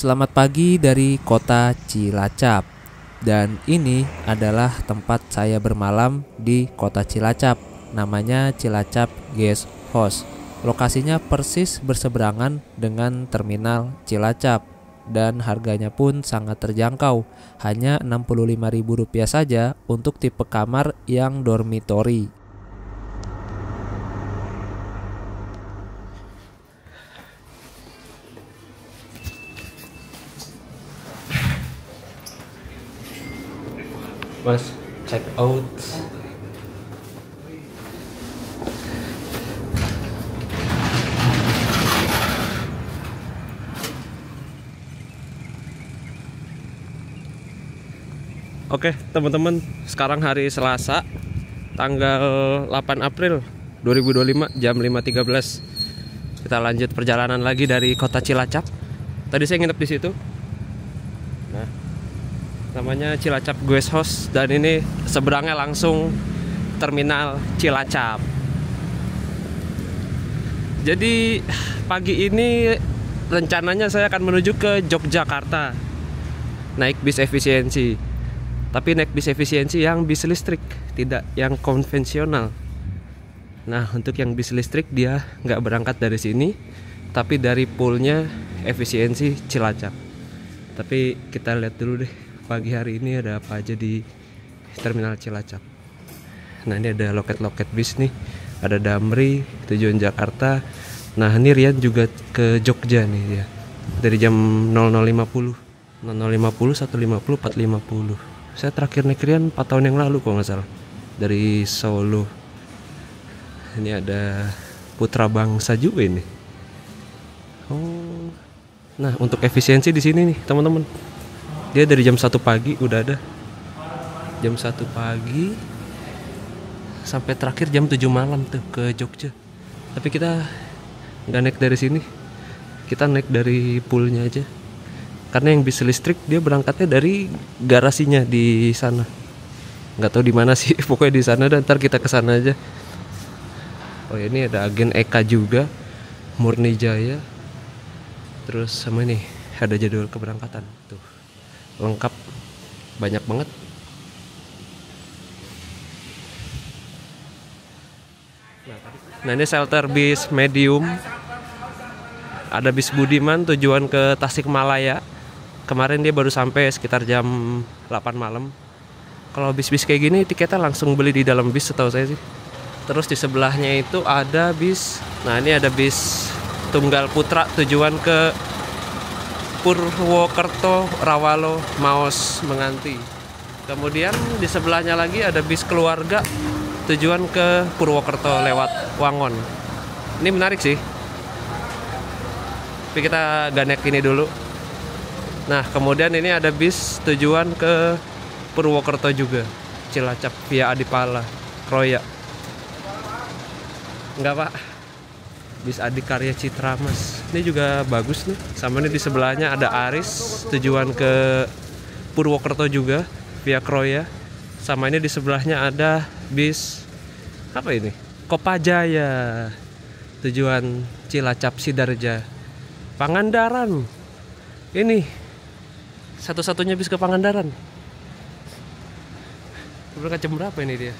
Selamat pagi dari kota Cilacap. Dan ini adalah tempat saya bermalam di kota Cilacap. Namanya Cilacap Guest House. Lokasinya persis berseberangan dengan terminal Cilacap. Dan harganya pun sangat terjangkau. Hanya Rp65.000 saja untuk tipe kamar yang dormitory. Mas, check out. Oke, teman-teman, sekarang hari Selasa, tanggal 8 April 2025, jam 5.13. Kita lanjut perjalanan lagi dari kota Cilacap. Tadi saya nginep di situ. Nah, namanya Cilacap Guest House, dan ini seberangnya langsung terminal Cilacap. Jadi pagi ini rencananya saya akan menuju ke Yogyakarta naik bis efisiensi. Tapi naik bis efisiensi yang bis listrik, tidak yang konvensional. Nah, untuk yang bis listrik dia nggak berangkat dari sini, tapi dari poolnya efisiensi Cilacap. Tapi kita lihat dulu deh pagi hari ini ada apa aja di terminal Cilacap. Nah, ini ada loket-loket bis nih. Ada Damri tujuan Jakarta. Nah, ini Rian juga ke Jogja nih dia. Dari jam 00.50. 00.50, 1.50, 4.50. Saya terakhir naik Rian 4 tahun yang lalu kalau nggak salah. Dari Solo. Ini ada Putra Bangsa juga ini. Oh. Nah, untuk efisiensi di sini nih, teman-teman. Dia dari jam 1 pagi udah ada. Jam 1 pagi sampai terakhir jam 7 malam tuh ke Jogja. Tapi kita nggak naik dari sini. Kita naik dari poolnya aja. Karena yang bis listrik dia berangkatnya dari garasinya di sana. Nggak tahu di mana sih, pokoknya di sana, dan ntar kita ke sana aja. Oh ya, ini ada agen Eka juga, Murni Jaya. Terus sama ini ada jadwal keberangkatan tuh. Lengkap, banyak banget. Nah, ini shelter bis medium. Ada bis Budiman tujuan ke Tasikmalaya. Kemarin dia baru sampai sekitar jam 8 malam. Kalau bis-bis kayak gini tiketnya langsung beli di dalam bis setahu saya sih. Terus di sebelahnya itu ada bis. Nah, ini ada bis Tunggal Putra tujuan ke Purwokerto, Rawalo, Maos, Menganti. Kemudian di sebelahnya lagi ada bis keluarga tujuan ke Purwokerto lewat Wangon. Ini menarik sih. Tapi kita gak naik ini dulu. Nah, kemudian ini ada bis tujuan ke Purwokerto juga, Cilacap via Adipala, Kroya. Enggak, Pak. Bis Adikarya Citra Mas. Ini juga bagus nih. Sama ini di sebelahnya ada Aris tujuan ke Purwokerto juga via Kroya. Sama ini di sebelahnya ada bis apa ini? Kopajaya tujuan Cilacap Sidarja. Pangandaran. Ini satu-satunya bis ke Pangandaran. Berangkat jam berapa ini dia?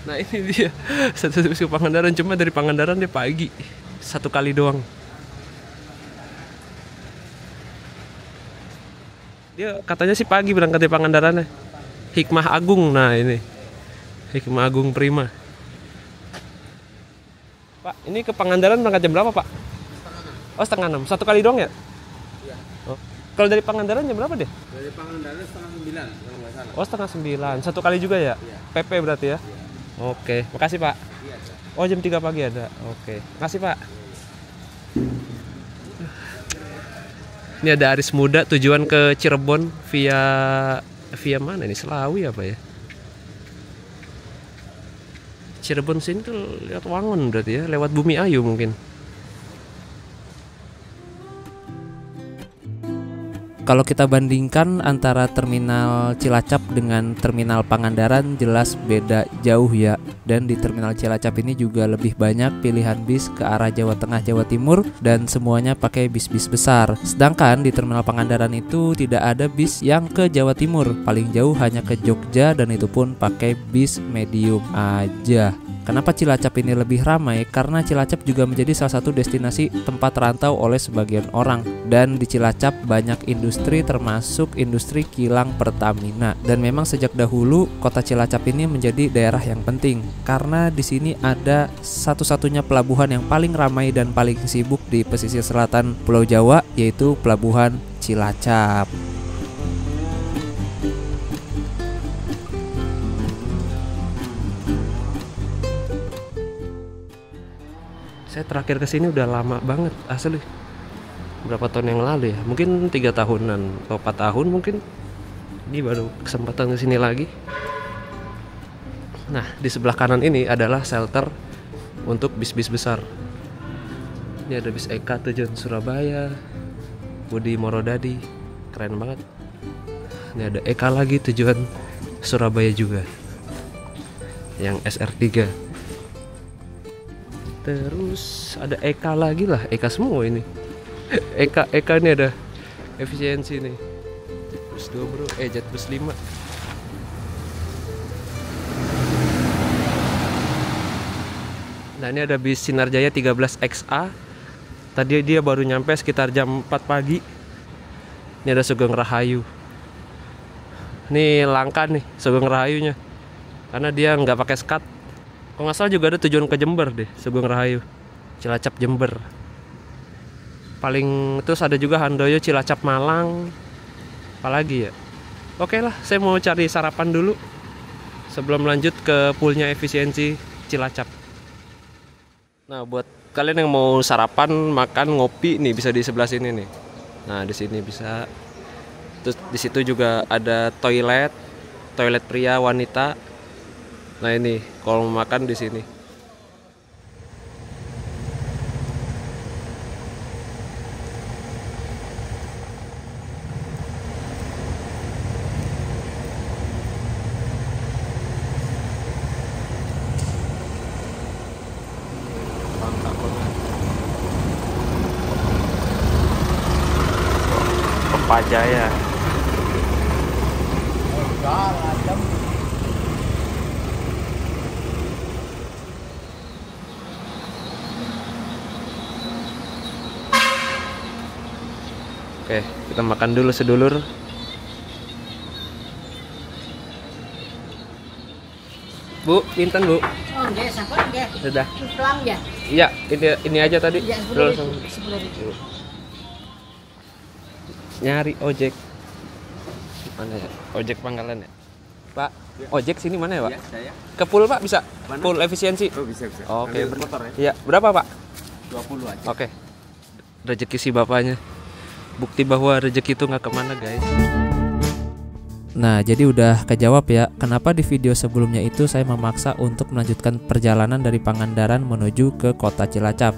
Nah, ini dia satu bis ke Pangandaran, cuma dari Pangandaran dia pagi. 1 kali doang. Dia katanya sih pagi berangkat dari Pangandarannya. Hikmah Agung, nah ini Hikmah Agung Prima. Pak, ini ke Pangandaran berangkat jam berapa, Pak? Oh, 5:30. 1 kali doang ya? Iya. Oh. Kalau dari Pangandaran jam berapa deh? Dari Pangandaran 8:30 kalau nggak salah. Oh, 8:30. 1 kali juga ya? Iya. PP berarti ya? Iya. Oke, makasih Pak. Iya, Pak. Oh, jam 3 pagi ada. Oke, makasih Pak. Ini ada Aris Muda tujuan ke Cirebon via mana ini? Selawi apa ya? Cirebon sini tuh lewat Wangon berarti ya, lewat Bumi Ayu mungkin. Kalau kita bandingkan antara terminal Cilacap dengan terminal Pangandaran jelas beda jauh ya. Dan di terminal Cilacap ini juga lebih banyak pilihan bis ke arah Jawa Tengah, Jawa Timur dan semuanya pakai bis-bis besar. Sedangkan di terminal Pangandaran itu tidak ada bis yang ke Jawa Timur, paling jauh hanya ke Jogja dan itu pun pakai bis medium aja. Kenapa Cilacap ini lebih ramai? Karena Cilacap juga menjadi salah satu destinasi tempat rantau oleh sebagian orang. Dan di Cilacap banyak industri termasuk industri kilang Pertamina. Dan memang sejak dahulu kota Cilacap ini menjadi daerah yang penting. Karena di sini ada satu-satunya pelabuhan yang paling ramai dan paling sibuk di pesisir selatan Pulau Jawa, yaitu Pelabuhan Cilacap. Saya terakhir kesini udah lama banget asli. Berapa tahun yang lalu ya? Mungkin 3 tahunan atau 4 tahun mungkin. Ini baru kesempatan kesini lagi. Nah, di sebelah kanan ini adalah shelter untuk bis-bis besar. Ini ada bis Eka tujuan Surabaya, Budi Morodadi, keren banget. Ini ada Eka lagi tujuan Surabaya juga, yang SR3. Terus ada Eka lagi lah, Eka semua ini. Eka ini ada efisiensi nih. Bus 2 bro, jet bus 5. Nah ini ada bis Sinarjaya 13XA. Tadi dia baru nyampe sekitar jam 4 pagi. Ini ada Sugeng Rahayu. Ini langka nih Sugeng Rahayunya, karena dia nggak pakai skat. Kalau nggak salah juga ada tujuan ke Jember deh, Sugeng Rahayu, Cilacap Jember. Paling terus ada juga Handoyo Cilacap Malang. Apalagi ya? Oke lah, saya mau cari sarapan dulu sebelum lanjut ke poolnya efisiensi Cilacap. Nah, buat kalian yang mau sarapan, makan, ngopi nih bisa di sebelah sini nih. Nah, di sini bisa. Terus di situ juga ada toilet pria, wanita. Nah ini kalau mau makan di sini. Pajaya. Oke, kita makan dulu sedulur. Bu, pinten Bu? Oh, enggak, sabar enggak. Sudah. Pelang ya? Iya, ini aja tadi. Iya, Terus 10.000. nyari ojek. Mana ya? Ojek Pangkalan ya? Pak, ojek sini mana ya, Pak? Iya, saya. Ke pool, Pak, bisa? Mana? Pool efisiensi. Oh, bisa. Oke. Ambil motor ya? Iya, berapa, Pak? 20 aja. Oke. Rezeki si bapaknya. Bukti bahwa rezeki itu nggak kemana, guys. Nah, jadi udah kejawab ya, kenapa di video sebelumnya itu saya memaksa untuk melanjutkan perjalanan dari Pangandaran menuju ke kota Cilacap.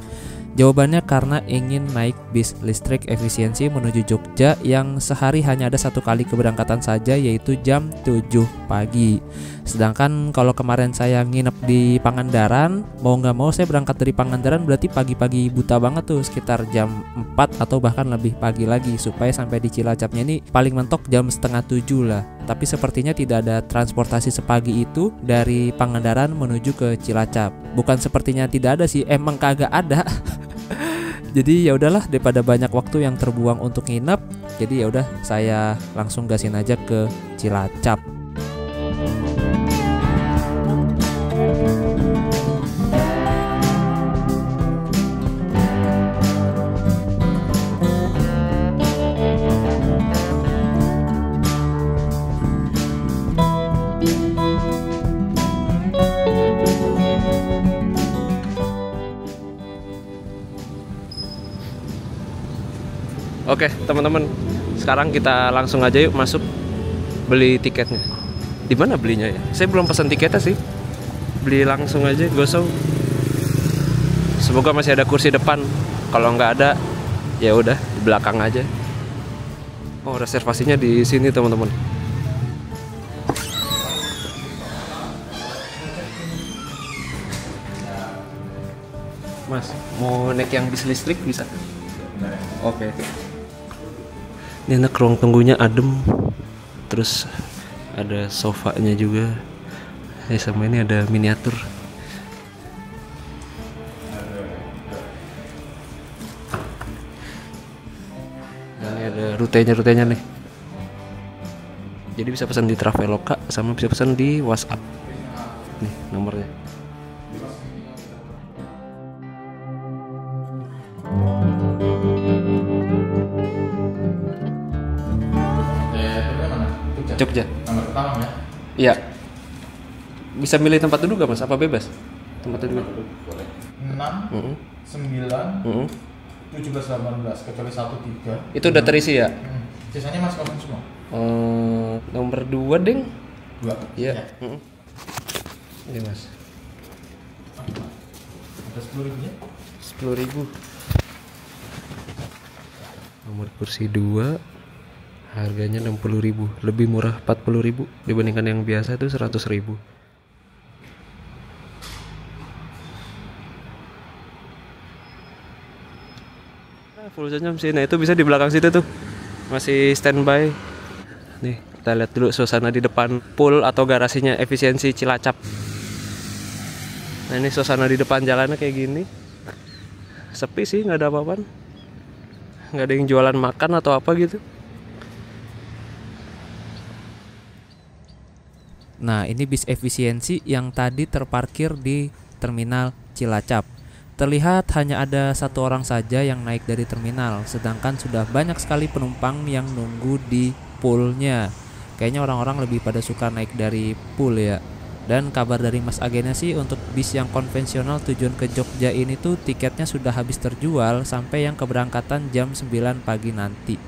Jawabannya karena ingin naik bis listrik efisiensi menuju Jogja yang sehari hanya ada 1 kali keberangkatan saja, yaitu jam 7 pagi. Sedangkan kalau kemarin saya nginep di Pangandaran, mau nggak mau saya berangkat dari Pangandaran berarti pagi-pagi buta banget tuh, sekitar jam 4 atau bahkan lebih pagi lagi, supaya sampai di Cilacapnya ini paling mentok jam setengah 7 lah. Tapi sepertinya tidak ada transportasi sepagi itu dari Pangandaran menuju ke Cilacap. Bukan sepertinya tidak ada sih, emang kagak ada. Jadi ya udahlah, daripada banyak waktu yang terbuang untuk nginep, jadi ya udah saya langsung gasin aja ke Cilacap. Oke, teman-teman. Sekarang kita langsung aja yuk masuk beli tiketnya. Di mana belinya ya? Saya belum pesan tiketnya sih. Beli langsung aja, gosong. Semoga masih ada kursi depan. Kalau nggak ada, ya udah di belakang aja. Oh, reservasinya di sini teman-teman. Mas, mau naik yang bis listrik bisa? Oke. Ini enak, ruang tunggunya adem. Terus ada sofanya juga. Sama ini ada miniatur. Nah, ini ada rutenya nih. Jadi bisa pesan di Traveloka sama bisa pesan di WhatsApp. Nih nomornya. Jogja. Nomor pertama ya? Iya. Bisa milih tempat duduk gak mas? Apa bebas? Tempat duduk? 6, 9, 17, 18 kecuali 1, 3. Itu udah terisi ya? Sisanya mas kosong semua. Nomor 2 deng. 2. Iya. Ini mas. Ada 10.000 ya? 10.000. Nomor kursi 2. Harganya 60.000, lebih murah 40.000 dibandingkan yang biasa itu 100.000. Nah, full jam sih. Nah itu bisa di belakang situ tuh, masih standby. Nih kita lihat dulu suasana di depan pool atau garasinya Efisiensi Cilacap. Nah ini suasana di depan jalannya kayak gini, sepi sih, nggak ada apa-apaan, nggak ada yang jualan makan atau apa gitu. Nah, ini bis efisiensi yang tadi terparkir di terminal Cilacap. Terlihat hanya ada satu orang saja yang naik dari terminal, sedangkan sudah banyak sekali penumpang yang nunggu di poolnya. Kayaknya orang-orang lebih pada suka naik dari pool ya. Dan kabar dari Mas Agena sih, untuk bis yang konvensional tujuan ke Jogja ini tuh tiketnya sudah habis terjual sampai yang keberangkatan jam 9 pagi nanti.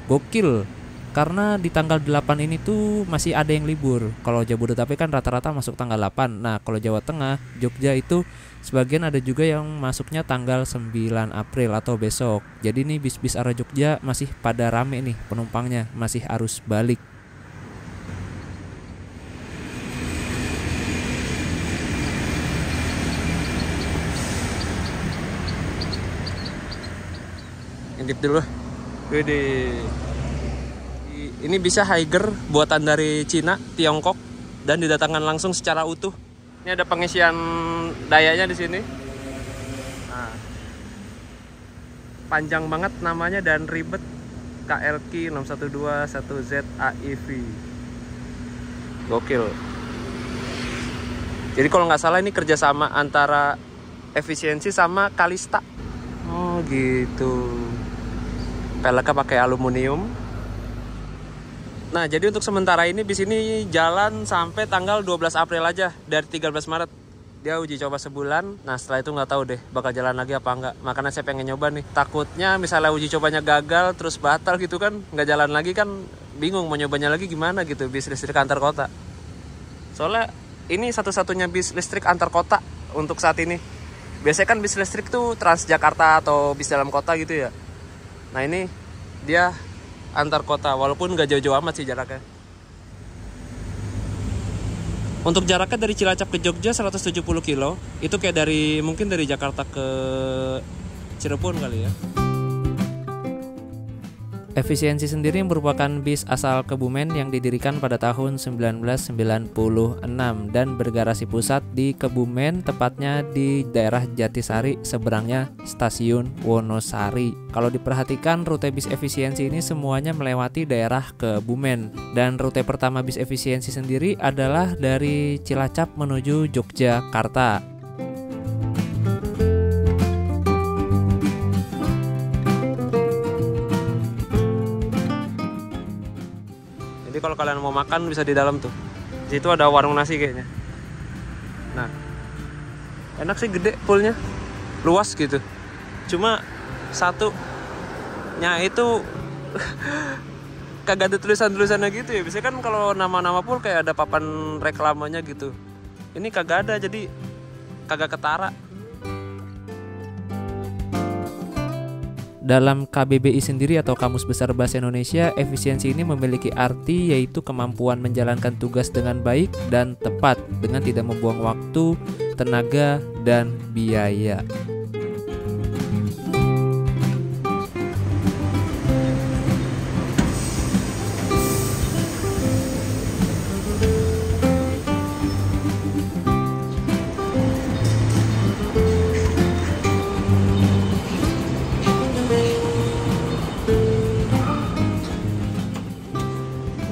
Gokil. Karena di tanggal 8 ini tuh masih ada yang libur. Kalau Jabodetabek kan rata-rata masuk tanggal 8. Nah, kalau Jawa Tengah, Jogja itu sebagian ada juga yang masuknya tanggal 9 April atau besok. Jadi nih bis-bis arah Jogja masih pada rame nih penumpangnya, masih arus balik. Intip dulu. Wede. Ini bisa Higer buatan dari Cina, Tiongkok, dan didatangkan langsung secara utuh. Ini ada pengisian dayanya di sini. Nah, panjang banget namanya dan ribet. KLQ 612 1Z AIV. Gokil. Jadi kalau nggak salah ini kerjasama antara Efisiensi sama Kalista. Oh gitu. Peleknya pakai aluminium. Nah, jadi untuk sementara ini bis ini jalan sampai tanggal 12 April aja, dari 13 Maret. Dia uji coba sebulan. Nah, setelah itu nggak tahu deh bakal jalan lagi apa enggak. Makanya saya pengen nyoba nih. Takutnya misalnya uji cobanya gagal terus batal gitu kan, nggak jalan lagi kan, bingung mau nyobanya lagi gimana gitu bis listrik antar kota. Soalnya ini satu-satunya bis listrik antar kota untuk saat ini. Biasanya kan bis listrik tuh Transjakarta atau bis dalam kota gitu ya. Nah, ini dia antar kota, walaupun nggak jauh-jauh amat sih jaraknya. Untuk jaraknya dari Cilacap ke Jogja 170 kilo. Itu kayak mungkin dari Jakarta ke Cirebon kali ya. Efisiensi sendiri merupakan bis asal Kebumen yang didirikan pada tahun 1996 dan bergarasi pusat di Kebumen, tepatnya di daerah Jatisari, seberangnya stasiun Wonosari. Kalau diperhatikan, rute bis efisiensi ini semuanya melewati daerah Kebumen, dan rute pertama bis efisiensi sendiri adalah dari Cilacap menuju Yogyakarta. Jadi kalau kalian mau makan bisa di dalam tuh. Di situ ada warung nasi kayaknya. Nah, enak sih, gede poolnya, luas gitu. Cuma satunya itu kagak ada tulisan-tulisannya gitu ya. Biasanya kan kalau nama-nama pool kayak ada papan reklamanya gitu. Ini kagak ada, jadi kagak ketara. Dalam KBBI sendiri atau Kamus Besar Bahasa Indonesia, efisiensi ini memiliki arti yaitu kemampuan menjalankan tugas dengan baik dan tepat dengan tidak membuang waktu, tenaga, dan biaya.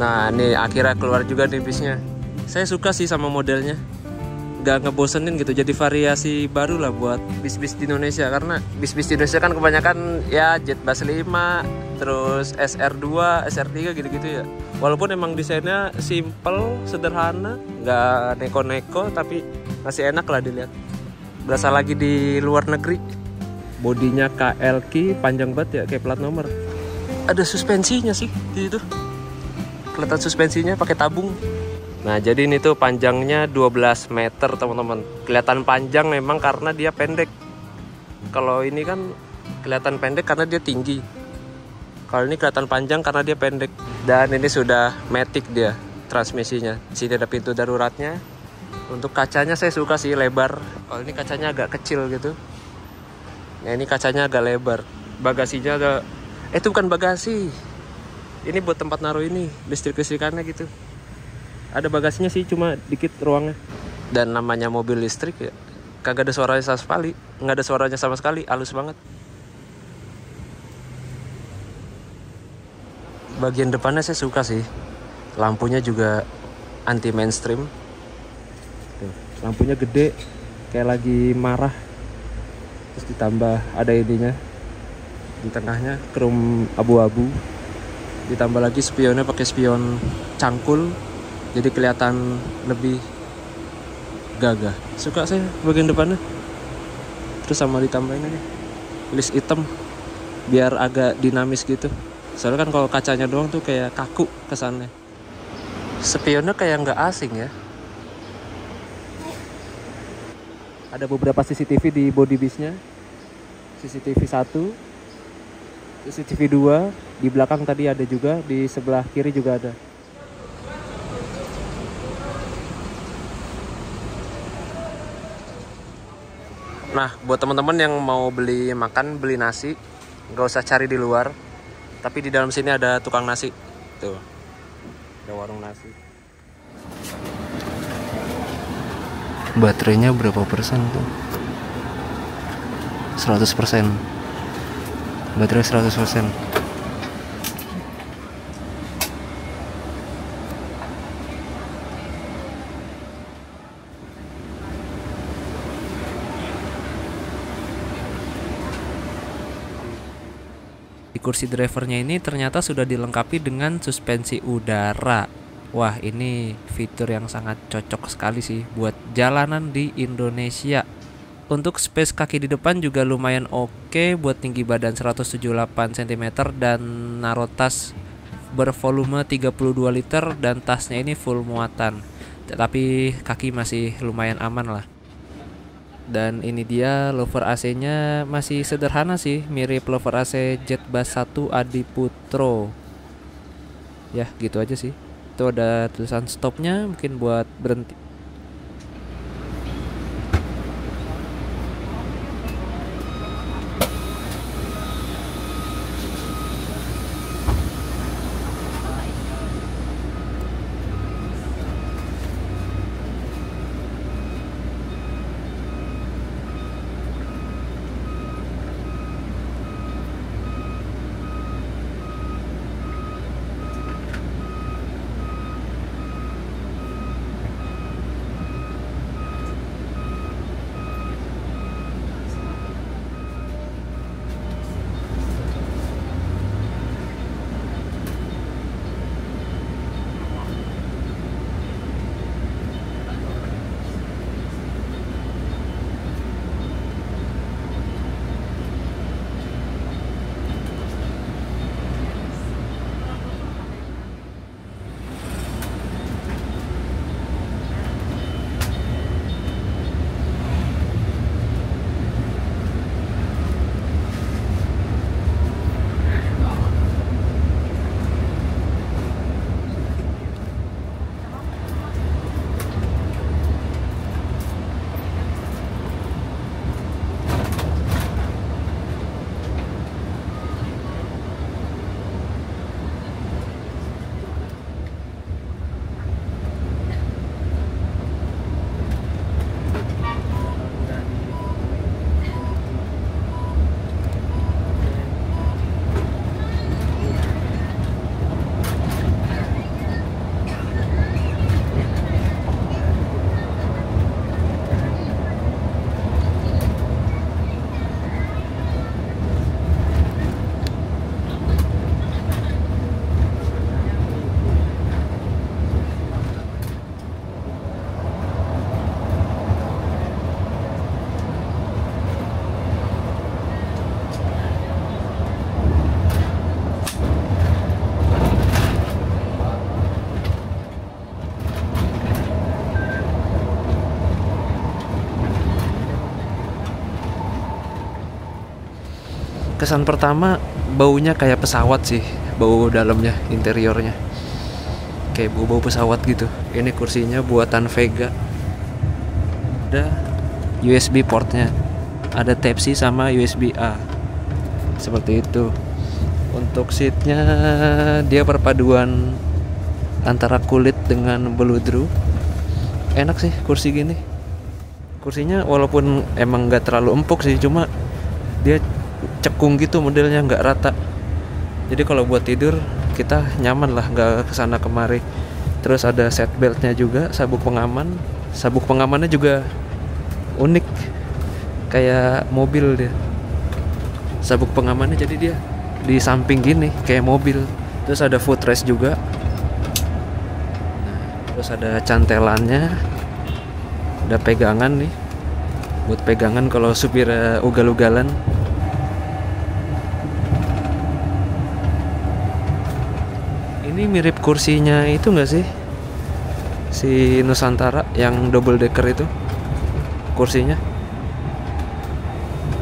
Nah, ini akhirnya keluar juga nih bisnya. Saya suka sih sama modelnya. Gak ngebosenin gitu, jadi variasi baru lah buat bis-bis di Indonesia. Karena bis-bis di Indonesia kan kebanyakan ya Jetbus 5, terus SR2, SR3 gitu-gitu ya. Walaupun emang desainnya simple, sederhana, gak neko-neko, tapi masih enak lah dilihat. Berasa lagi di luar negeri. Bodinya KLK, panjang banget ya, kayak plat nomor. Ada suspensinya sih di situ. Kelihatan suspensinya pakai tabung. Nah, jadi ini tuh panjangnya 12 meter teman-teman. Kelihatan panjang memang karena dia pendek. Kalau ini kan kelihatan pendek karena dia tinggi. Kalau ini kelihatan panjang karena dia pendek. Dan ini sudah matic dia transmisinya. Di sini ada pintu daruratnya. Untuk kacanya saya suka sih lebar. Kalau ini kacanya agak kecil gitu. Nah, ini kacanya agak lebar. Bagasinya ada itu bukan bagasi. Ini buat tempat naruh ini, listrik-listrikannya gitu. Ada bagasinya sih, cuma dikit ruangnya. Dan namanya mobil listrik ya, kagak ada suaranya sama sekali. Nggak ada suaranya sama sekali, halus banget. Bagian depannya saya suka sih. Lampunya juga anti mainstream. Tuh, lampunya gede, kayak lagi marah. Terus ditambah ada ininya. Di tengahnya krom abu-abu. Ditambah lagi spionnya pakai spion cangkul, jadi kelihatan lebih gagah. Suka saya bagian depannya. Terus sama ditambahin aja list hitam biar agak dinamis gitu. Soalnya kan kalau kacanya doang tuh kayak kaku kesannya. Spionnya kayak nggak asing ya. Ada beberapa CCTV di body bisnya. CCTV 1, CCTV 2, di belakang tadi ada juga, di sebelah kiri juga ada. Nah, buat teman-teman yang mau beli makan, beli nasi, nggak usah cari di luar, tapi di dalam sini ada tukang nasi. Tuh, ada warung nasi. Baterainya berapa persen tuh? 100%. Baterai 100%. Di kursi drivernya ini ternyata sudah dilengkapi dengan suspensi udara. Wah, ini fitur yang sangat cocok sekali sih buat jalanan di Indonesia. Untuk space kaki di depan juga lumayan oke buat tinggi badan 178 cm dan naruh tas bervolume 32 liter dan tasnya ini full muatan. Tetapi kaki masih lumayan aman lah. Dan ini dia lover AC-nya masih sederhana sih, mirip lover AC Jetbus 1 Adiputro. Ya, gitu aja sih. Itu ada tulisan stopnya mungkin buat berhenti. Kesan pertama, baunya kayak pesawat sih, bau dalamnya, interiornya kayak bau pesawat gitu. Ini kursinya buatan Vega, ada USB portnya, ada Type C sama USB A, seperti itu. Untuk seatnya dia perpaduan antara kulit dengan beludru. Enak sih kursi gini. Kursinya walaupun emang nggak terlalu empuk sih, cuma dia cekung gitu modelnya, nggak rata. Jadi kalau buat tidur kita nyaman lah, nggak kesana kemari. Terus ada seat beltnya juga, sabuk pengaman. Sabuk pengamannya juga unik, kayak mobil dia. Sabuk pengamannya jadi dia di samping gini kayak mobil. Terus ada footrest juga. Terus ada cantelannya, ada pegangan nih buat pegangan kalau supir ugal-ugalan. Ini mirip kursinya itu nggak sih, si Nusantara yang double decker itu kursinya.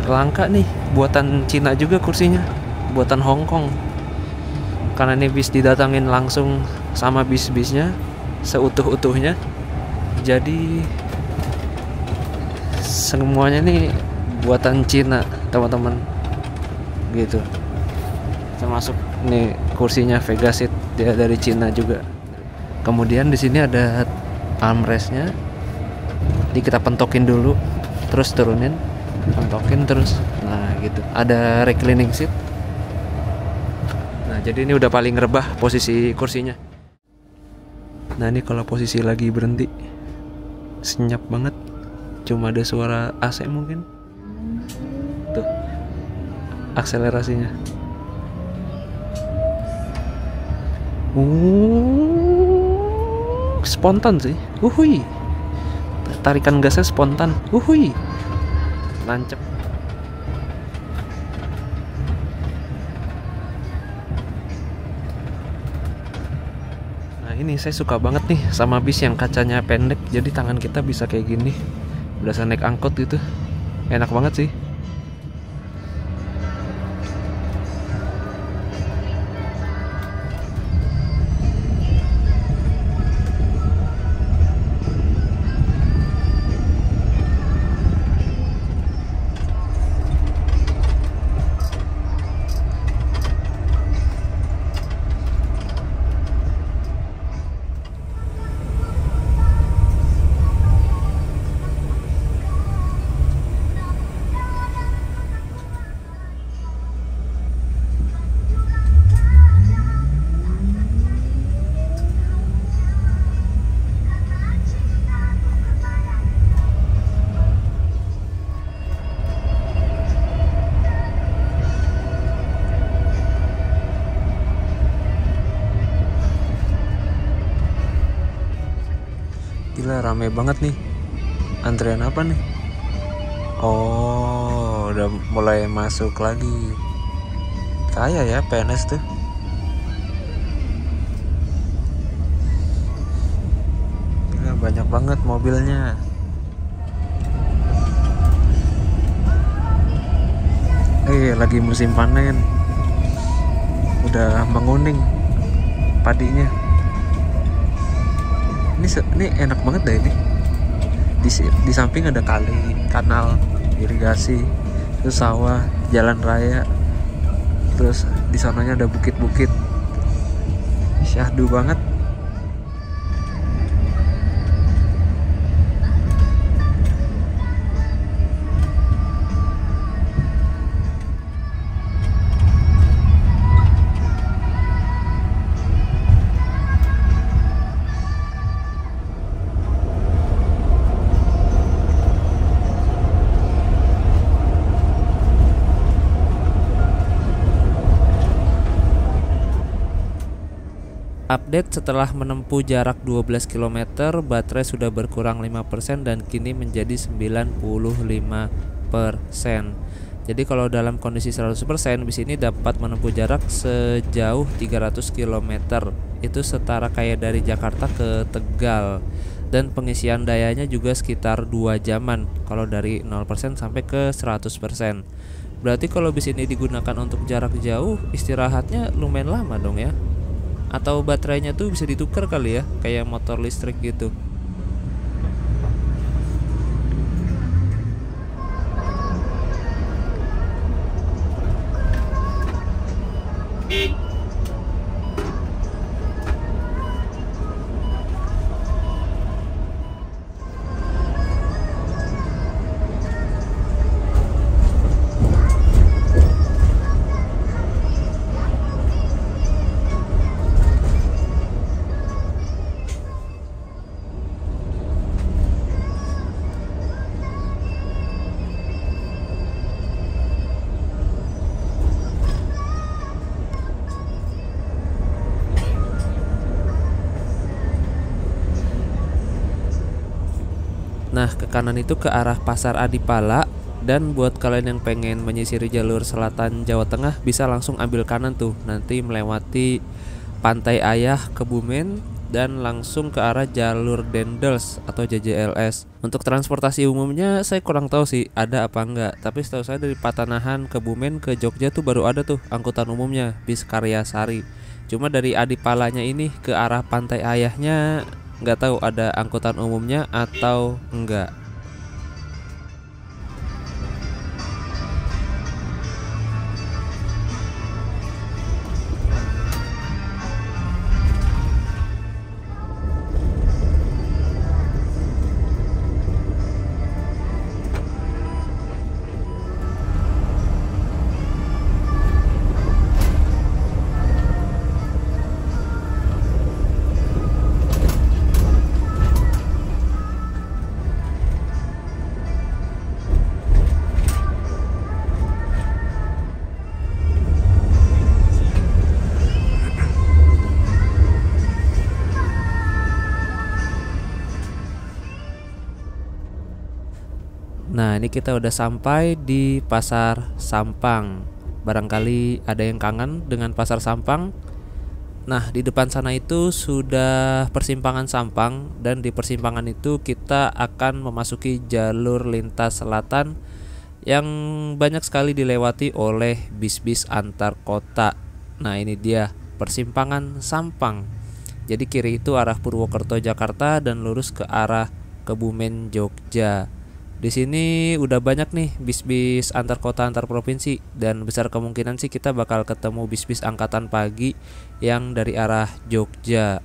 Langka nih, buatan Cina juga kursinya, buatan Hong Kong. Karena ini bis didatangin langsung sama bis-bisnya seutuh-utuhnya, jadi semuanya nih buatan Cina teman-teman gitu. Termasuk nih kursinya Vega Seat, dia dari Cina juga. Kemudian di sini ada armrestnya, ini kita pentokin dulu, terus turunin, pentokin terus, nah gitu. Ada reclining seat. Nah jadi ini udah paling rebah posisi kursinya. Nah ini kalau posisi lagi berhenti, senyap banget, cuma ada suara AC mungkin. Tuh akselerasinya. Spontan sih. Uhui. Tarikan gasnya spontan. Uhui. Lancep. Nah ini saya suka banget nih sama bis yang kacanya pendek, jadi tangan kita bisa kayak gini, berasa naik angkot gitu. Enak banget sih. Gila rame banget nih. Antrian apa nih? Oh, udah mulai masuk lagi. Kayak ya PNS tuh. Gila, banyak banget mobilnya. Lagi musim panen. Udah menguning padinya. Ini enak banget deh ini. Di samping ada kali, kanal, irigasi, terus sawah, jalan raya, terus di sananya ada bukit-bukit. Syahdu banget. Update setelah menempuh jarak 12 km, baterai sudah berkurang 5% dan kini menjadi 95%. Jadi kalau dalam kondisi 100%, bis ini dapat menempuh jarak sejauh 300 km. Itu setara kayak dari Jakarta ke Tegal. Dan pengisian dayanya juga sekitar 2 jaman kalau dari 0% sampai ke 100%. Berarti kalau bis ini digunakan untuk jarak jauh, istirahatnya lumayan lama dong ya. Atau baterainya tuh bisa ditukar kali ya, kayak motor listrik gitu. Nah, ke kanan itu ke arah Pasar Adipala. Dan buat kalian yang pengen menyisiri jalur selatan Jawa Tengah, bisa langsung ambil kanan tuh. Nanti melewati Pantai Ayah, Kebumen, dan langsung ke arah jalur Dendels atau JJLS. Untuk transportasi umumnya saya kurang tahu sih ada apa enggak. Tapi setahu saya dari Patanahan, Kebumen ke Jogja tuh baru ada tuh angkutan umumnya, bis Karya Sari. Cuma dari Adipalanya ini ke arah Pantai Ayahnya nggak tahu ada angkutan umumnya atau enggak. Nah, ini kita udah sampai di Pasar Sampang. Barangkali ada yang kangen dengan Pasar Sampang. Nah, di depan sana itu sudah persimpangan Sampang. Dan di persimpangan itu kita akan memasuki jalur lintas selatan yang banyak sekali dilewati oleh bis-bis antar kota. Nah, ini dia persimpangan Sampang. Jadi kiri itu arah Purwokerto Jakarta dan lurus ke arah Kebumen Jogja. Di sini udah banyak nih bis-bis antar kota antar provinsi, dan besar kemungkinan sih kita bakal ketemu bis-bis angkatan pagi yang dari arah Jogja.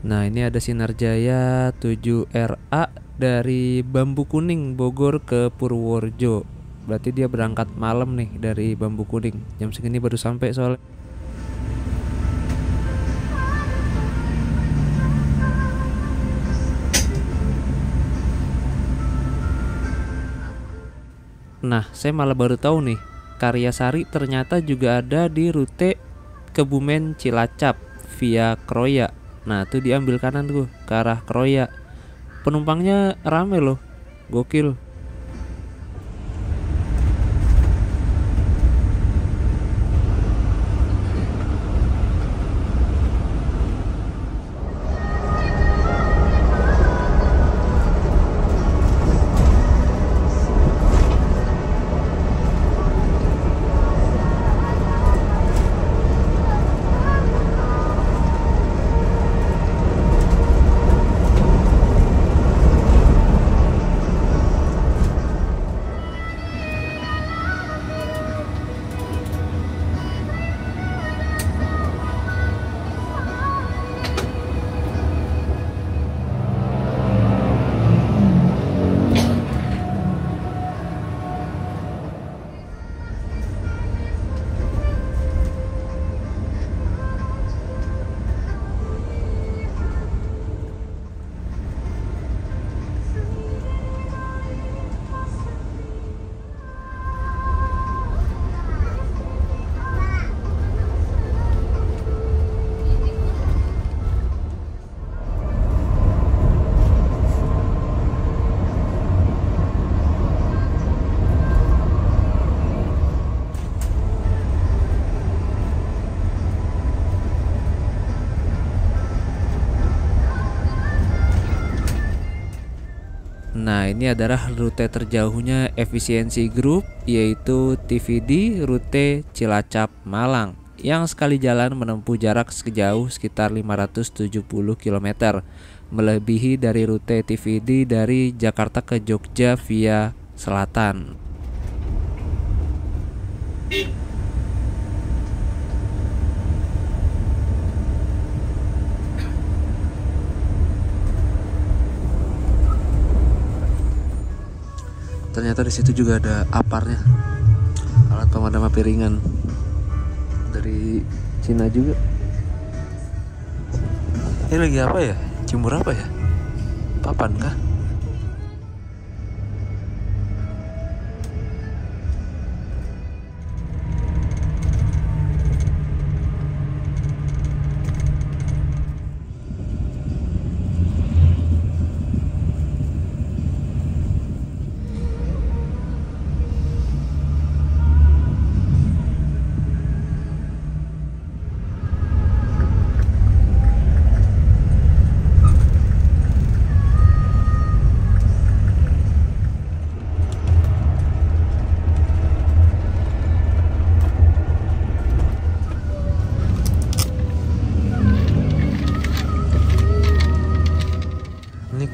Nah, ini ada Sinar Jaya 7RA dari Bambu Kuning Bogor ke Purworejo. Berarti dia berangkat malam nih dari Bambu Kuning. Jam segini baru sampai soalnya. Nah, saya malah baru tahu nih, Karya Sari ternyata juga ada di rute Kebumen Cilacap via Kroya. Nah, tuh diambil kanan tuh ke arah Kroya. Penumpangnya rame loh. Gokil. Nah, ini adalah rute terjauhnya efisiensi grup, yaitu TVD rute Cilacap Malang, yang sekali jalan menempuh jarak sejauh sekitar 570 km, melebihi dari rute TVD dari Jakarta ke Jogja via selatan. Ternyata di situ juga ada aparnya, alat pemadam api ringan dari Cina juga. Ini lagi apa ya? Jemur apa ya? Papan kah?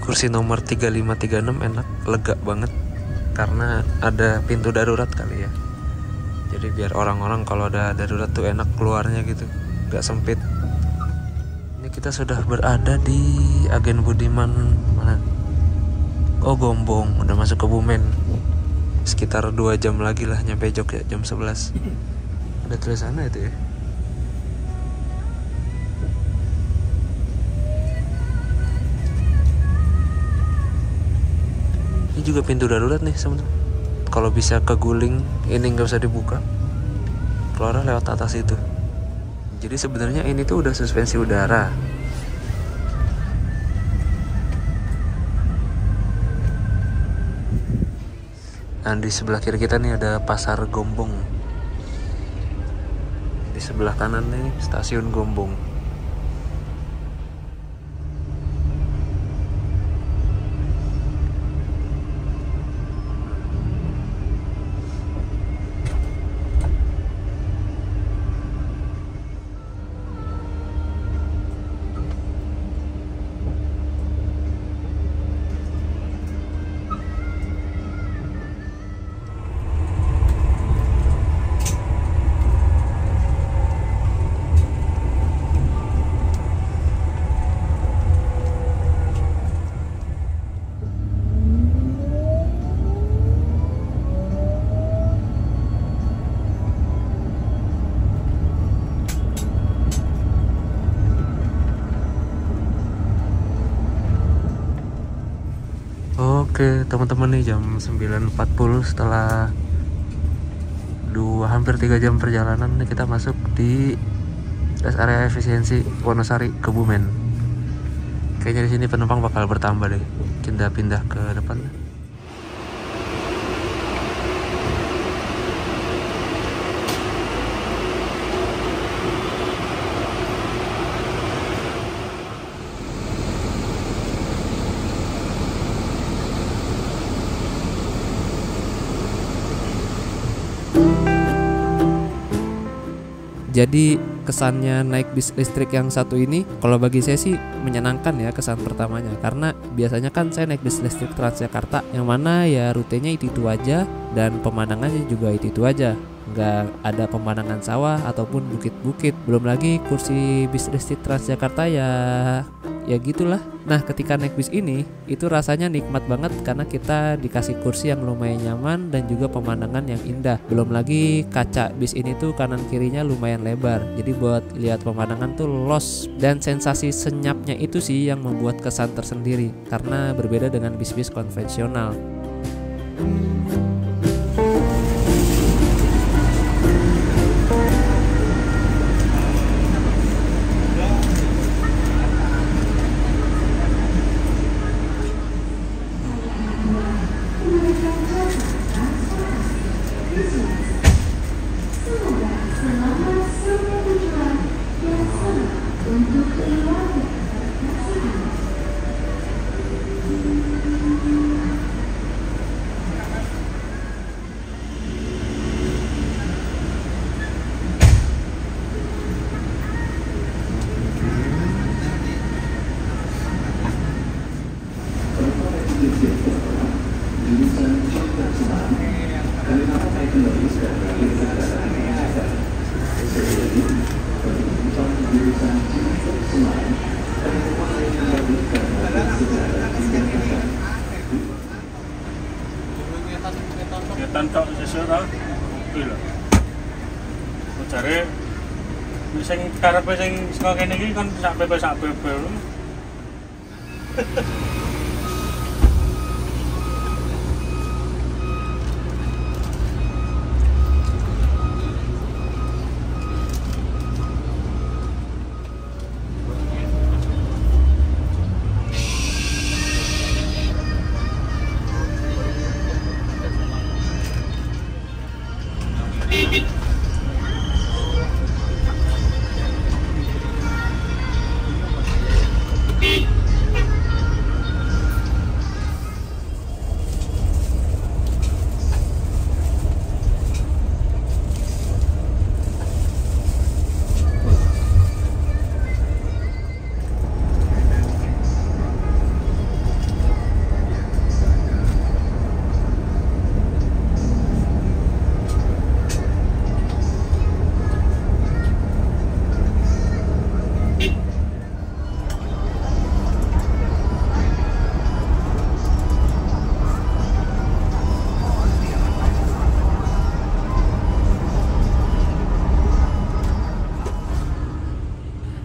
Kursi nomor 3536 enak, lega banget karena ada pintu darurat kali ya. Jadi biar orang-orang kalau ada darurat tuh enak keluarnya gitu, gak sempit. Ini kita sudah berada di Agen Budiman mana? Oh, Gombong, udah masuk ke Bumen. Sekitar 2 jam lagi lah nyampe Jogja, jam 11. Ada tulisannya itu ya. Ini juga pintu darurat nih teman-teman. Kalau bisa keguling, ini nggak usah dibuka, keluar lewat atas itu. Jadi sebenarnya ini tuh udah suspensi udara. Dan di sebelah kiri kita nih ada Pasar Gombong. Di sebelah kanan nih Stasiun Gombong. Oke teman-teman, nih jam 9.40 setelah hampir 3 jam perjalanan nih kita masuk di rest area efisiensi Wonosari Kebumen. Kayaknya di sini penumpang bakal bertambah deh, pindah ke depan. Jadi kesannya naik bis listrik yang satu ini, kalau bagi saya sih menyenangkan ya kesan pertamanya. Karena biasanya kan saya naik bis listrik Transjakarta, yang mana ya rutenya itu aja dan pemandangannya juga itu aja. Nggak ada pemandangan sawah ataupun bukit-bukit. Belum lagi kursi bis listrik Transjakarta ya gitulah. Nah ketika naik bis ini itu rasanya nikmat banget karena kita dikasih kursi yang lumayan nyaman dan juga pemandangan yang indah. Belum lagi kaca bis ini tuh kanan kirinya lumayan lebar, jadi buat lihat pemandangan tuh los. Dan sensasi senyapnya itu sih yang membuat kesan tersendiri karena berbeda dengan bis-bis konvensional. Ketan tok sesuk ra. Kuwi lho. Jare sing karepe sing saka kene iki kan sak pepe.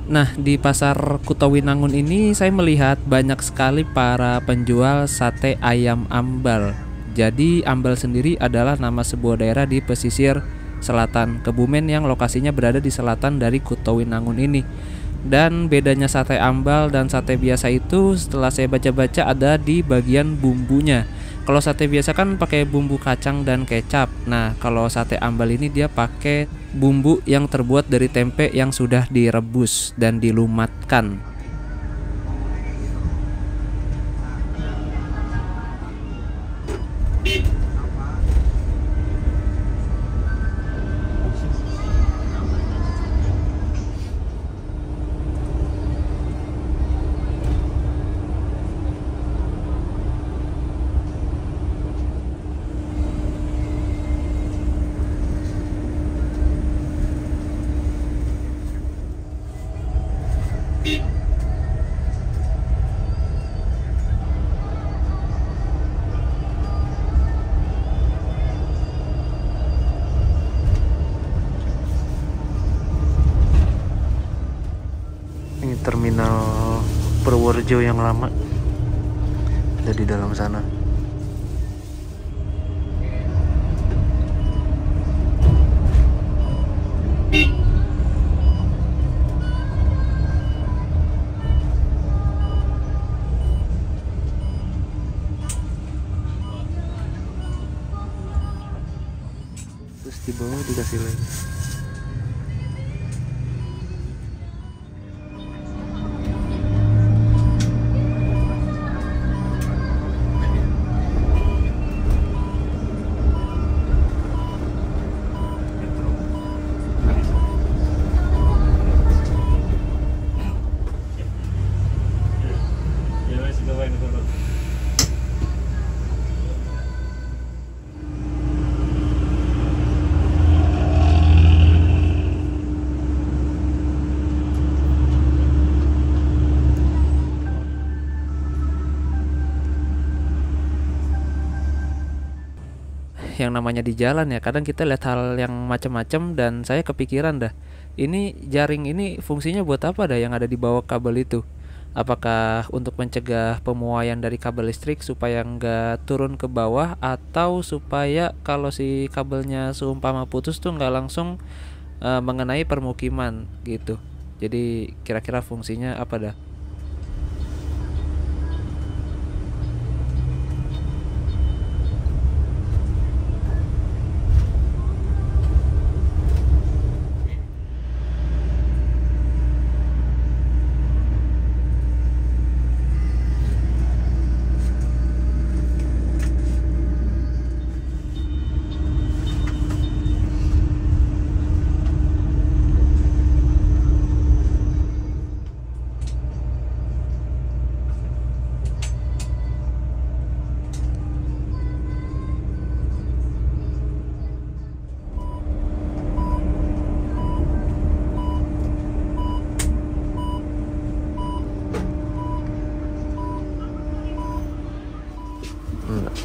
Nah, di pasar Kutowinangun ini saya melihat banyak sekali para penjual sate ayam ambal. Jadi ambal sendiri adalah nama sebuah daerah di pesisir selatan Kebumen yang lokasinya berada di selatan dari Kutowinangun ini. Dan bedanya sate ambal dan sate biasa itu setelah saya baca-baca ada di bagian bumbunya. Kalau sate biasa kan pakai bumbu kacang dan kecap. Nah, kalau sate ambal ini dia pakai bumbu yang terbuat dari tempe yang sudah direbus dan dilumatkan. Ini terminal Purworejo yang lama, ada di dalam sana. Terus di bawah dikasih lagi. Yang namanya di jalan ya, kadang kita lihat hal yang macam-macam dan saya kepikiran dah, ini jaring ini fungsinya buat apa dah yang ada di bawah kabel itu? Apakah untuk mencegah pemuaian dari kabel listrik supaya nggak turun ke bawah, atau supaya kalau si kabelnya seumpama putus tuh nggak langsung mengenai permukiman gitu? Jadi kira-kira fungsinya apa dah?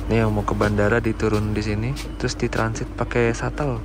Nih yang mau ke bandara diturun di sini, terus ditransit pakai shuttle.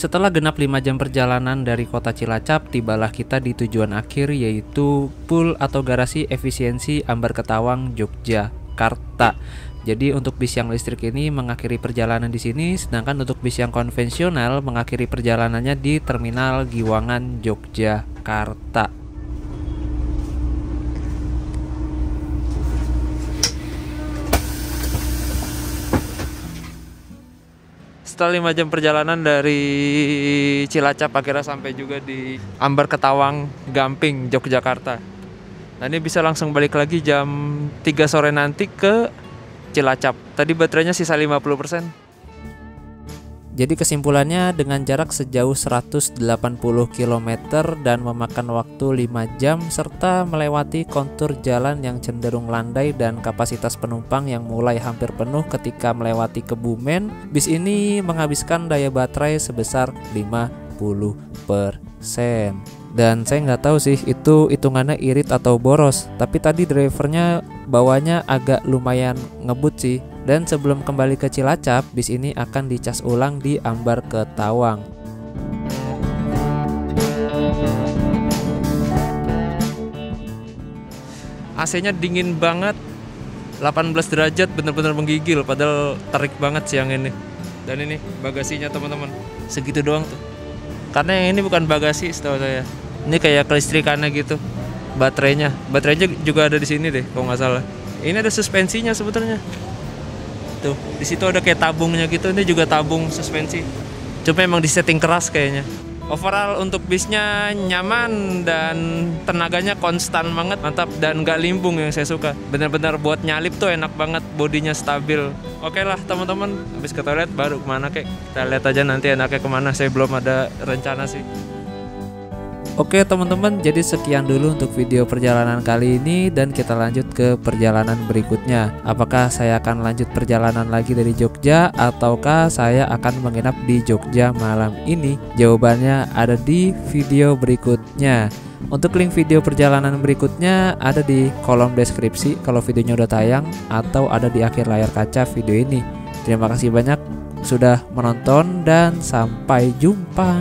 Setelah genap 5 jam perjalanan dari kota Cilacap, tibalah kita di tujuan akhir, yaitu pool atau garasi efisiensi Ambar Ketawang, Yogyakarta. Jadi untuk bis yang listrik ini mengakhiri perjalanan di sini, sedangkan untuk bis yang konvensional mengakhiri perjalanannya di Terminal Giwangan, Yogyakarta. Setelah 5 jam perjalanan dari Cilacap, akhirnya sampai juga di Ambar Ketawang, Gamping, Yogyakarta. Nah ini bisa langsung balik lagi jam 3 sore nanti ke Cilacap. Tadi baterainya sisa 50%. Jadi kesimpulannya, dengan jarak sejauh 180 km dan memakan waktu 5 jam serta melewati kontur jalan yang cenderung landai dan kapasitas penumpang yang mulai hampir penuh ketika melewati Kebumen, bis ini menghabiskan daya baterai sebesar 50%. Dan saya nggak tahu sih itu hitungannya irit atau boros, tapi tadi drivernya bawanya agak lumayan ngebut sih. Dan sebelum kembali ke Cilacap, bis ini akan dicas ulang di Ambar Ketawang. AC-nya dingin banget, 18 derajat, bener-bener menggigil, padahal terik banget siang ini. Dan ini bagasinya teman-teman, segitu doang tuh. Karena yang ini bukan bagasi setahu saya, ini kayak kelistrikannya gitu. Baterainya juga ada di sini deh, kalau nggak salah. Ini ada suspensinya sebetulnya. Tuh, di situ ada kayak tabungnya gitu. Ini juga tabung suspensi. Cuma emang disetting keras kayaknya. Overall untuk bisnya nyaman dan tenaganya konstan banget, mantap, dan gak limbung yang saya suka. Bener-bener buat nyalip tuh enak banget, bodinya stabil. Oke lah teman-teman, habis ke toilet baru kemana kek? Kita lihat aja nanti enaknya kemana. Saya belum ada rencana sih. Oke teman-teman, jadi sekian dulu untuk video perjalanan kali ini, dan kita lanjut ke perjalanan berikutnya. Apakah saya akan lanjut perjalanan lagi dari Jogja, ataukah saya akan menginap di Jogja malam ini? Jawabannya ada di video berikutnya. Untuk link video perjalanan berikutnya ada di kolom deskripsi kalau videonya udah tayang, atau ada di akhir layar kaca video ini. Terima kasih banyak sudah menonton dan sampai jumpa.